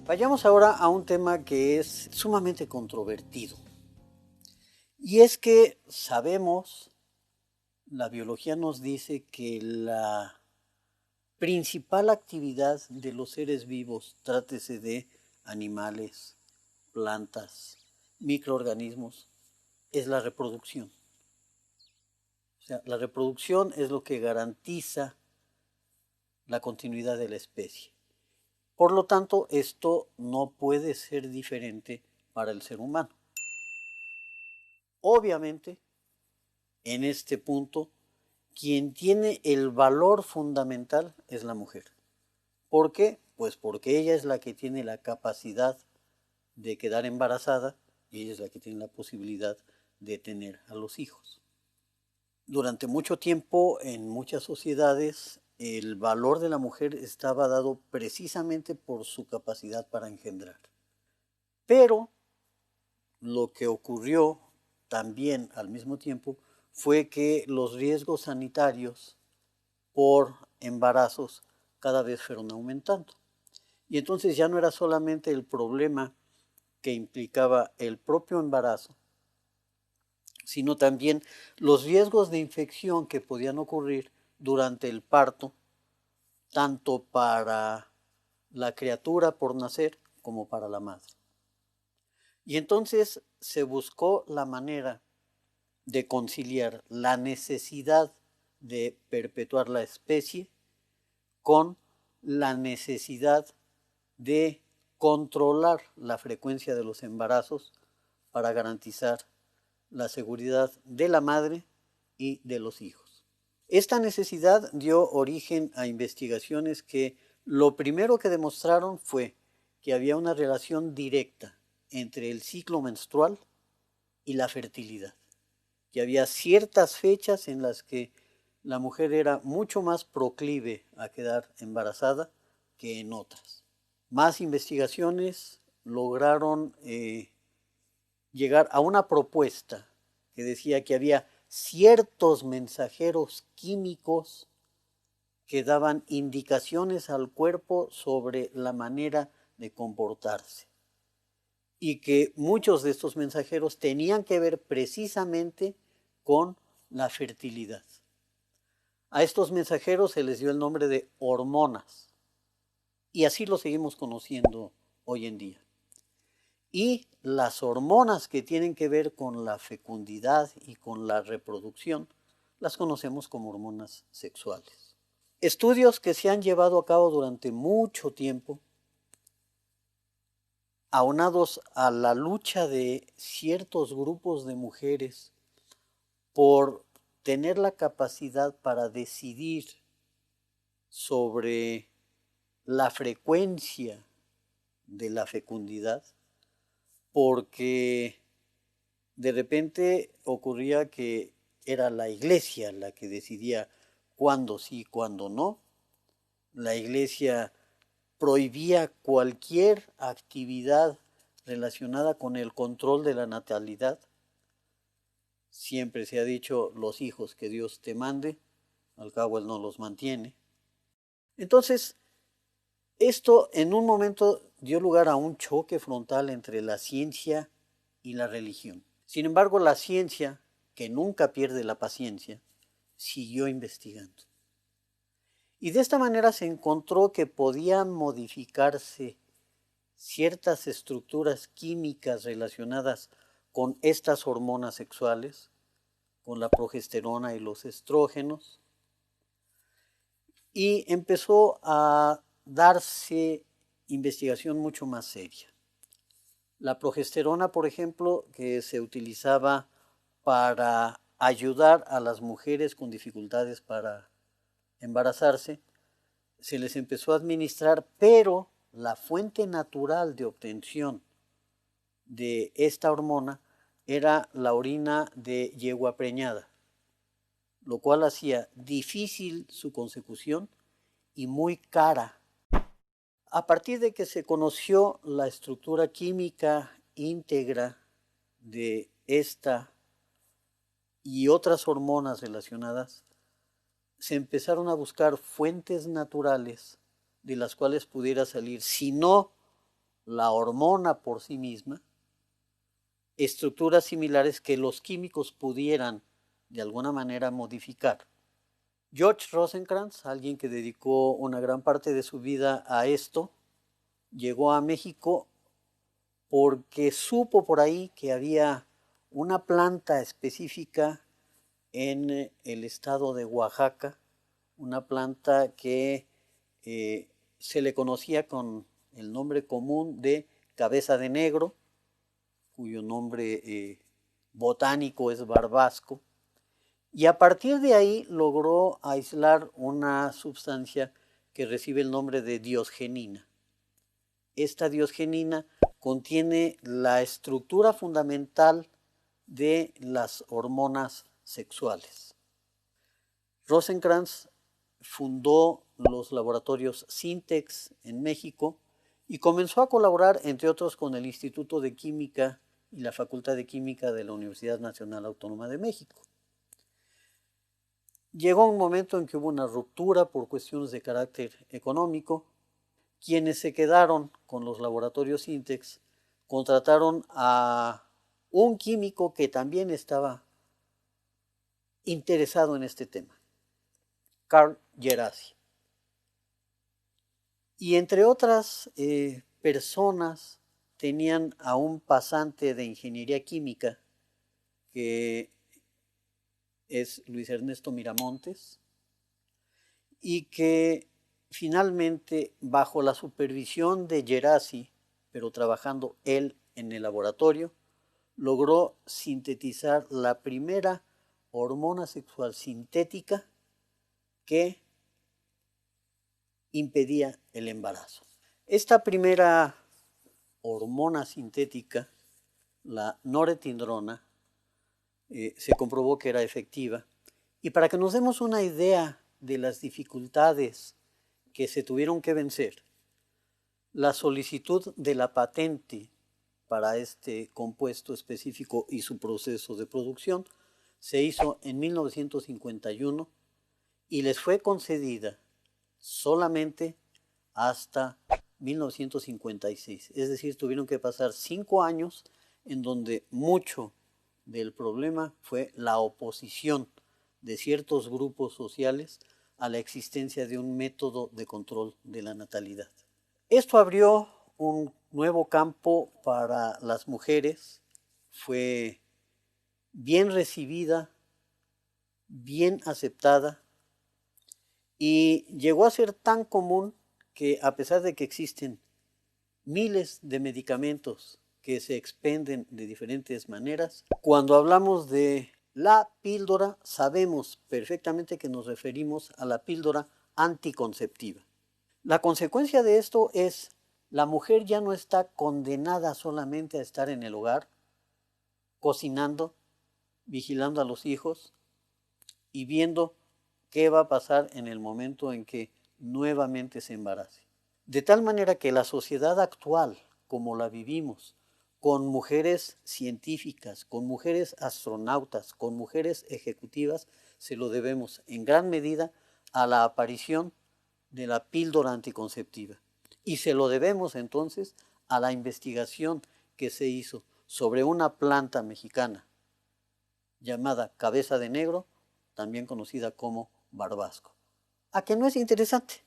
Vayamos ahora a un tema que es sumamente controvertido. Y es que sabemos, la biología nos dice que la principal actividad de los seres vivos, trátese de animales, plantas, microorganismos, es la reproducción. O sea, la reproducción es lo que garantiza la continuidad de la especie. Por lo tanto, esto no puede ser diferente para el ser humano. Obviamente, en este punto, quien tiene el valor fundamental es la mujer. ¿Por qué? Pues porque ella es la que tiene la capacidad de quedar embarazada y ella es la que tiene la posibilidad de tener a los hijos. Durante mucho tiempo, en muchas sociedades, el valor de la mujer estaba dado precisamente por su capacidad para engendrar. Pero lo que ocurrió también al mismo tiempo fue que los riesgos sanitarios por embarazos cada vez fueron aumentando. Y entonces ya no era solamente el problema que implicaba el propio embarazo, sino también los riesgos de infección que podían ocurrir durante el parto, tanto para la criatura por nacer como para la madre. Y entonces se buscó la manera de conciliar la necesidad de perpetuar la especie con la necesidad de controlar la frecuencia de los embarazos para garantizar la seguridad de la madre y de los hijos. Esta necesidad dio origen a investigaciones que lo primero que demostraron fue que había una relación directa entre el ciclo menstrual y la fertilidad, que había ciertas fechas en las que la mujer era mucho más proclive a quedar embarazada que en otras. Más investigaciones lograron llegar a una propuesta que decía que había ciertos mensajeros químicos que daban indicaciones al cuerpo sobre la manera de comportarse y que muchos de estos mensajeros tenían que ver precisamente con la fertilidad. A estos mensajeros se les dio el nombre de hormonas y así lo seguimos conociendo hoy en día. Y las hormonas que tienen que ver con la fecundidad y con la reproducción las conocemos como hormonas sexuales. Estudios que se han llevado a cabo durante mucho tiempo, aunados a la lucha de ciertos grupos de mujeres por tener la capacidad para decidir sobre la frecuencia de la fecundidad, porque de repente ocurría que era la iglesia la que decidía cuándo sí, cuándo no. La iglesia prohibía cualquier actividad relacionada con el control de la natalidad. Siempre se ha dicho, los hijos que Dios te mande, al cabo Él no los mantiene. Entonces, esto en un momento dio lugar a un choque frontal entre la ciencia y la religión. Sin embargo, la ciencia, que nunca pierde la paciencia, siguió investigando. Y de esta manera se encontró que podían modificarse ciertas estructuras químicas relacionadas con estas hormonas sexuales, con la progesterona y los estrógenos, y empezó a darse investigación mucho más seria. La progesterona, por ejemplo, que se utilizaba para ayudar a las mujeres con dificultades para embarazarse, se les empezó a administrar, pero la fuente natural de obtención de esta hormona era la orina de yegua preñada, lo cual hacía difícil su consecución y muy cara. A partir de que se conoció la estructura química íntegra de esta y otras hormonas relacionadas, se empezaron a buscar fuentes naturales de las cuales pudiera salir, si no la hormona por sí misma, estructuras similares que los químicos pudieran de alguna manera modificar. George Rosenkrantz, alguien que dedicó una gran parte de su vida a esto, llegó a México porque supo por ahí que había una planta específica en el estado de Oaxaca, una planta que se le conocía con el nombre común de cabeza de negro, cuyo nombre botánico es barbasco, y a partir de ahí logró aislar una sustancia que recibe el nombre de diosgenina. Esta diosgenina contiene la estructura fundamental de las hormonas sexuales. Rosenkrantz fundó los laboratorios Sintex en México y comenzó a colaborar, entre otros, con el Instituto de Química y la Facultad de Química de la Universidad Nacional Autónoma de México. Llegó un momento en que hubo una ruptura por cuestiones de carácter económico. Quienes se quedaron con los laboratorios Sintex contrataron a un químico que también estaba interesado en este tema, Carl Djerassi. Y entre otras personas tenían a un pasante de ingeniería química que es Luis Ernesto Miramontes y que finalmente, bajo la supervisión de Djerassi, pero trabajando él en el laboratorio, logró sintetizar la primera hormona sexual sintética que impedía el embarazo. Esta primera hormona sintética, la norepinefrina, se comprobó que era efectiva. Y para que nos demos una idea de las dificultades que se tuvieron que vencer, la solicitud de la patente para este compuesto específico y su proceso de producción se hizo en 1951 y les fue concedida solamente hasta 1956. Es decir, tuvieron que pasar 5 años en donde mucho del problema fue la oposición de ciertos grupos sociales a la existencia de un método de control de la natalidad. Esto abrió un nuevo campo para las mujeres, fue bien recibida, bien aceptada y llegó a ser tan común que, a pesar de que existen miles de medicamentos que se expenden de diferentes maneras, cuando hablamos de la píldora sabemos perfectamente que nos referimos a la píldora anticonceptiva. La consecuencia de esto es la mujer ya no está condenada solamente a estar en el hogar, cocinando, vigilando a los hijos y viendo qué va a pasar en el momento en que nuevamente se embarace. De tal manera que la sociedad actual, como la vivimos, con mujeres científicas, con mujeres astronautas, con mujeres ejecutivas, se lo debemos en gran medida a la aparición de la píldora anticonceptiva. Y se lo debemos entonces a la investigación que se hizo sobre una planta mexicana llamada cabeza de negro, también conocida como barbasco. ¿A que no es interesante?